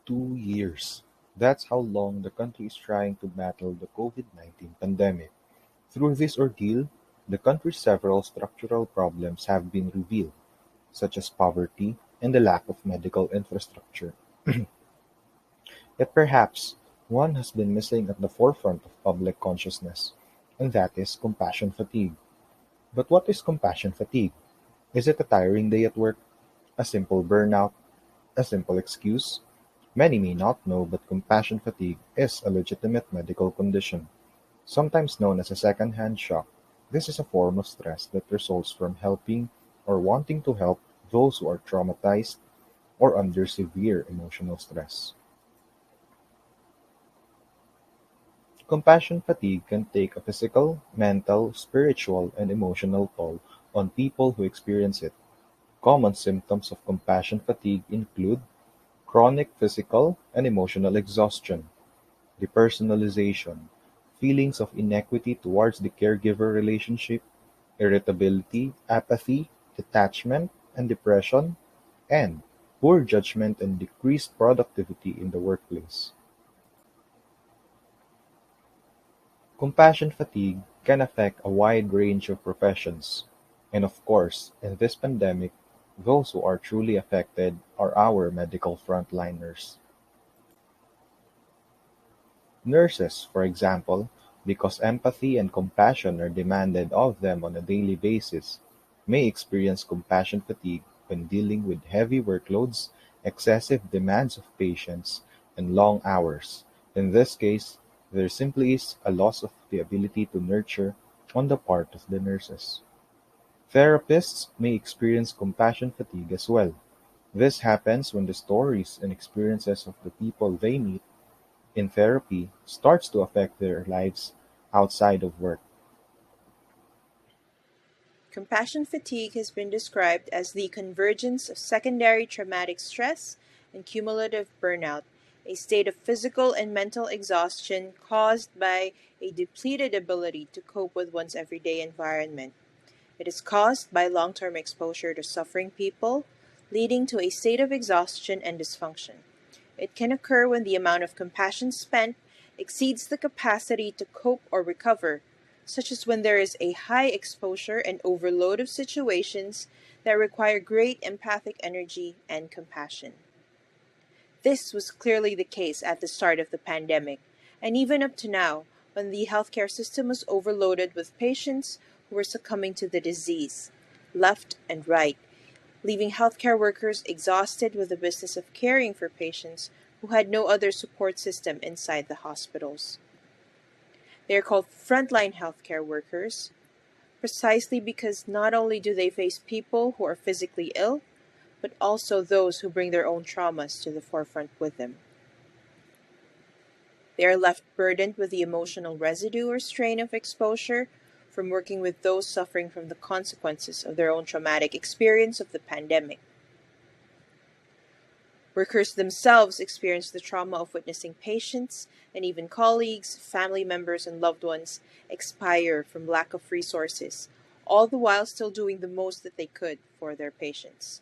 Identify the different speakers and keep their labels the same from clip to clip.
Speaker 1: 2 years. That's how long the country is trying to battle the COVID-19 pandemic. Through this ordeal, the country's several structural problems have been revealed, such as poverty and the lack of medical infrastructure. Yet perhaps one has been missing at the forefront of public consciousness, and that is compassion fatigue. But what is compassion fatigue? Is it a tiring day at work? A simple burnout? A simple excuse? Many may not know, but compassion fatigue is a legitimate medical condition, sometimes known as a second-hand shock. This is a form of stress that results from helping or wanting to help those who are traumatized or under severe emotional stress. Compassion fatigue can take a physical, mental, spiritual, and emotional toll on people who experience it. Common symptoms of compassion fatigue include chronic physical and emotional exhaustion, depersonalization, feelings of inequity towards the caregiver relationship, irritability, apathy, detachment, and depression, and poor judgment and decreased productivity in the workplace. Compassion fatigue can affect a wide range of professions, and of course, in this pandemic, those who are truly affected are our medical frontliners. Nurses, for example, because empathy and compassion are demanded of them on a daily basis, may experience compassion fatigue when dealing with heavy workloads, excessive demands of patients, and long hours. In this case, there simply is a loss of the ability to nurture on the part of the nurses. Therapists may experience compassion fatigue as well. This happens when the stories and experiences of the people they meet in therapy starts to affect their lives outside of work.
Speaker 2: Compassion fatigue has been described as the convergence of secondary traumatic stress and cumulative burnout, a state of physical and mental exhaustion caused by a depleted ability to cope with one's everyday environment. It is caused by long term exposure to suffering people, leading to a state of exhaustion and dysfunction. It can occur when the amount of compassion spent exceeds the capacity to cope or recover, such as when there is a high exposure and overload of situations that require great empathic energy and compassion. This was clearly the case at the start of the pandemic, and even up to now, when the healthcare system was overloaded with patients who were succumbing to the disease, left and right, leaving healthcare workers exhausted with the business of caring for patients who had no other support system inside the hospitals. They are called frontline healthcare workers precisely because not only do they face people who are physically ill, but also those who bring their own traumas to the forefront with them. They are left burdened with the emotional residue or strain of exposure from working with those suffering from the consequences of their own traumatic experience of the pandemic. Workers themselves experience the trauma of witnessing patients and even colleagues, family members, and loved ones expire from lack of resources, all the while still doing the most that they could for their patients.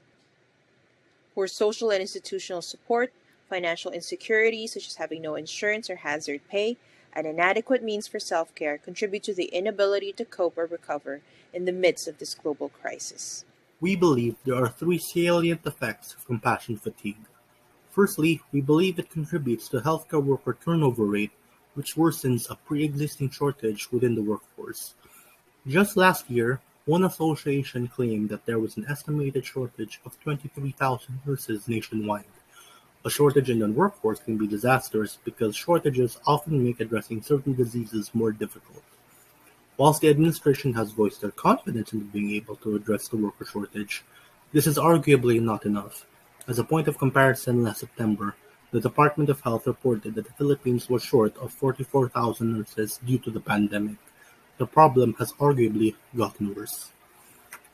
Speaker 2: Poor social and institutional support, financial insecurity, such as having no insurance or hazard pay, and inadequate means for self care contribute to the inability to cope or recover in the midst of this global crisis.
Speaker 3: We believe there are three salient effects of compassion fatigue. Firstly, we believe it contributes to healthcare worker turnover rate, which worsens a pre-existing shortage within the workforce. Just last year, one association claimed that there was an estimated shortage of 23,000 nurses nationwide. A shortage in the workforce can be disastrous because shortages often make addressing certain diseases more difficult. Whilst the administration has voiced their confidence in being able to address the worker shortage, this is arguably not enough. As a point of comparison, last September, the Department of Health reported that the Philippines was short of 44,000 nurses due to the pandemic. The problem has arguably gotten worse.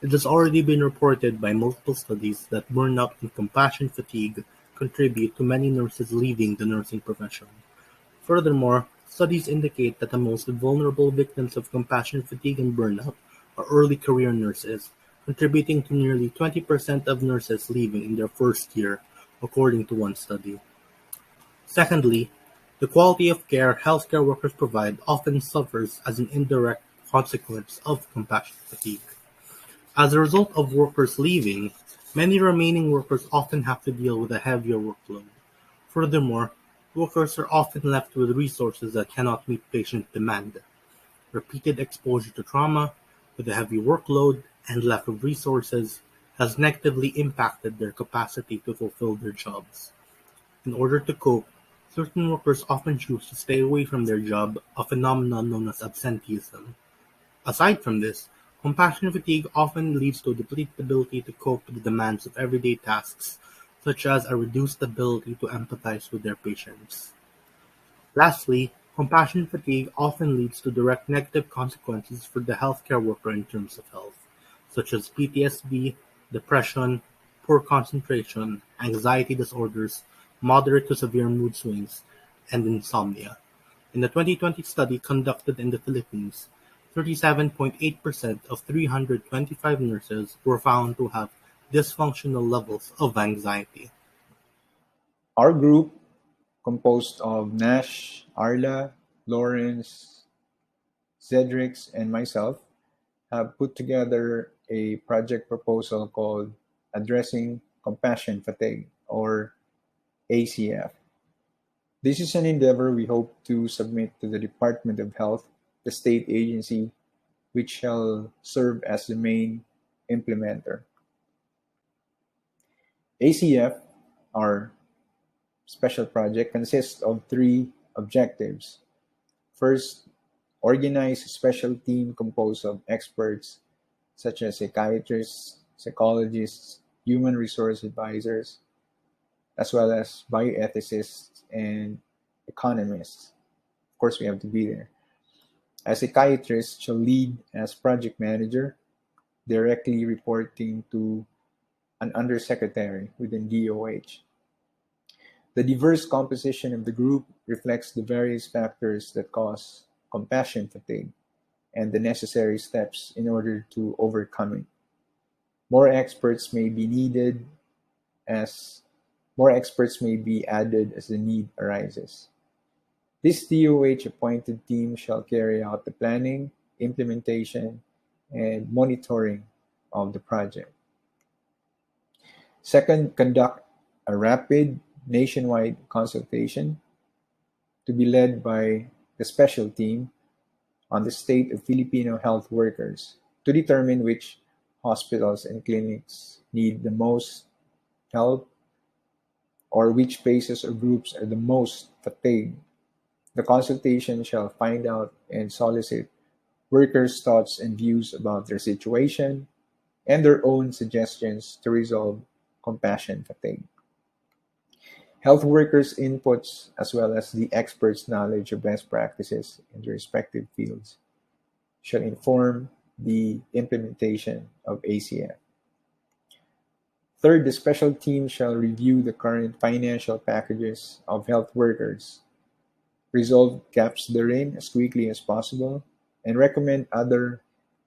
Speaker 3: It has already been reported by multiple studies that burnout and compassion fatigue contribute to many nurses leaving the nursing profession. Furthermore, studies indicate that the most vulnerable victims of compassion fatigue and burnout are early career nurses, contributing to nearly 20% of nurses leaving in their first year, according to one study. Secondly, the quality of care healthcare workers provide often suffers as an indirect consequence of compassion fatigue. As a result of workers leaving, many remaining workers often have to deal with a heavier workload. Furthermore, workers are often left with resources that cannot meet patient demand. Repeated exposure to trauma, with a heavy workload and lack of resources, has negatively impacted their capacity to fulfill their jobs. In order to cope, certain workers often choose to stay away from their job, a phenomenon known as absenteeism. Aside from this, compassion fatigue often leads to a depleted ability to cope with the demands of everyday tasks, such as a reduced ability to empathize with their patients. Lastly, compassion fatigue often leads to direct negative consequences for the healthcare worker in terms of health, such as PTSD, depression, poor concentration, anxiety disorders, moderate to severe mood swings, and insomnia. In the 2020 study conducted in the Philippines, 37.8% of 325 nurses were found to have dysfunctional levels of anxiety.
Speaker 4: Our group, composed of Nash, Arla, Lawrence, Zedrix, and myself, have put together a project proposal called Addressing Compassion Fatigue, or ACF. This is an endeavor we hope to submit to the Department of Health, the state agency, which shall serve as the main implementer. ACF, our special project, consists of three objectives. First, organize a special team composed of experts such as psychiatrists, psychologists, human resource advisors, as well as bioethicists and economists. Of course, we have to be there. A psychiatrist shall lead as project manager, directly reporting to an undersecretary within DOH. The diverse composition of the group reflects the various factors that cause compassion fatigue and the necessary steps in order to overcome it. More experts may be needed as More experts may be added as the need arises. This DOH-appointed team shall carry out the planning, implementation, and monitoring of the project. Second, conduct a rapid nationwide consultation to be led by the special team on the state of Filipino health workers to determine which hospitals and clinics need the most help or which places or groups are the most fatigued. The consultation shall find out and solicit workers' thoughts and views about their situation and their own suggestions to resolve compassion fatigue. Health workers' inputs, as well as the experts' knowledge of best practices in their respective fields, shall inform the implementation of ACF. Third, the special team shall review the current financial packages of health workers, resolve gaps therein as quickly as possible, and recommend other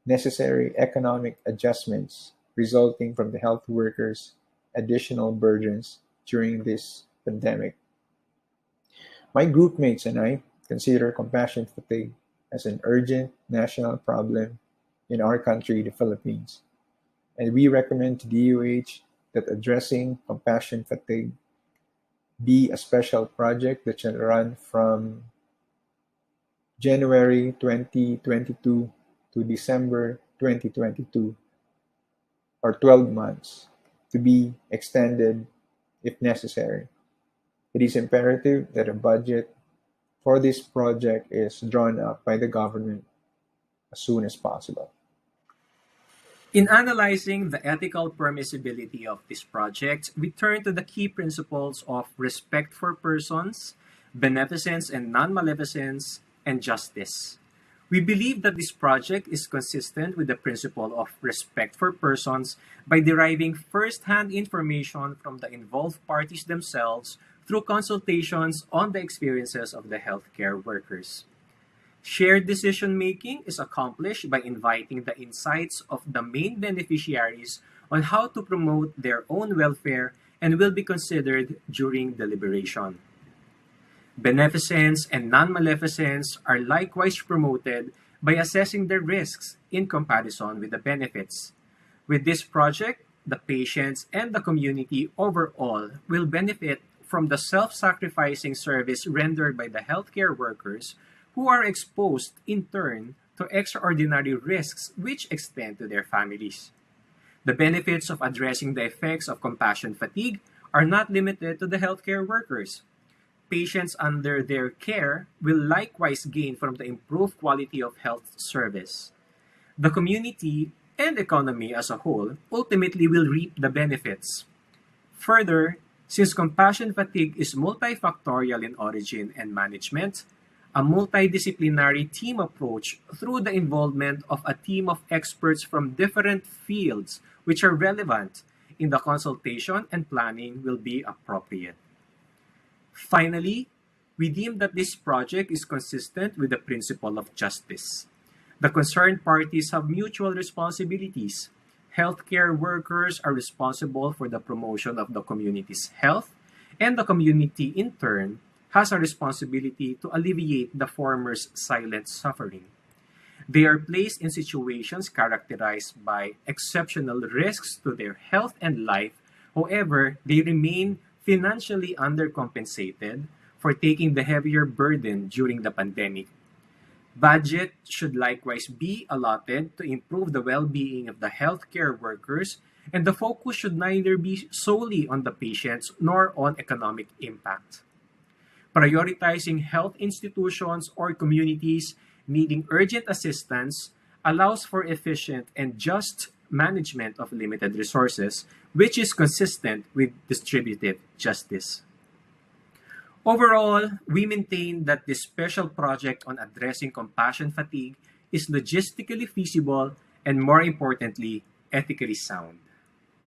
Speaker 4: necessary economic adjustments resulting from the health workers' additional burdens during this pandemic. My groupmates and I consider compassion fatigue as an urgent national problem in our country, the Philippines, and we recommend to DOH that addressing compassion fatigue be a special project that shall run from January 2022 to December 2022, or 12 months, to be extended if necessary. It is imperative that a budget for this project is drawn up by the government as soon as possible.
Speaker 5: In analyzing the ethical permissibility of this project, we turn to the key principles of respect for persons, beneficence and non-maleficence, and justice. We believe that this project is consistent with the principle of respect for persons by deriving first-hand information from the involved parties themselves through consultations on the experiences of the healthcare workers. Shared decision-making is accomplished by inviting the insights of the main beneficiaries on how to promote their own welfare and will be considered during deliberation. Beneficence and non-maleficence are likewise promoted by assessing the risks in comparison with the benefits. With this project, the patients and the community overall will benefit from the self-sacrificing service rendered by the healthcare workers who are exposed in turn to extraordinary risks which extend to their families. The benefits of addressing the effects of compassion fatigue are not limited to the healthcare workers. Patients under their care will likewise gain from the improved quality of health service. The community and economy as a whole ultimately will reap the benefits. Further, since compassion fatigue is multifactorial in origin and management, a multidisciplinary team approach through the involvement of a team of experts from different fields which are relevant in the consultation and planning will be appropriate. Finally, we deem that this project is consistent with the principle of justice. The concerned parties have mutual responsibilities. Healthcare workers are responsible for the promotion of the community's health, and the community, in turn, has a responsibility to alleviate the former's silent suffering. They are placed in situations characterized by exceptional risks to their health and life. However, they remain financially undercompensated for taking the heavier burden during the pandemic. Budget should likewise be allotted to improve the well-being of the healthcare workers, and the focus should neither be solely on the patients nor on economic impact. Prioritizing health institutions or communities needing urgent assistance allows for efficient and just management of limited resources, which is consistent with distributive justice. Overall, we maintain that this special project on addressing compassion fatigue is logistically feasible and, more importantly, ethically sound.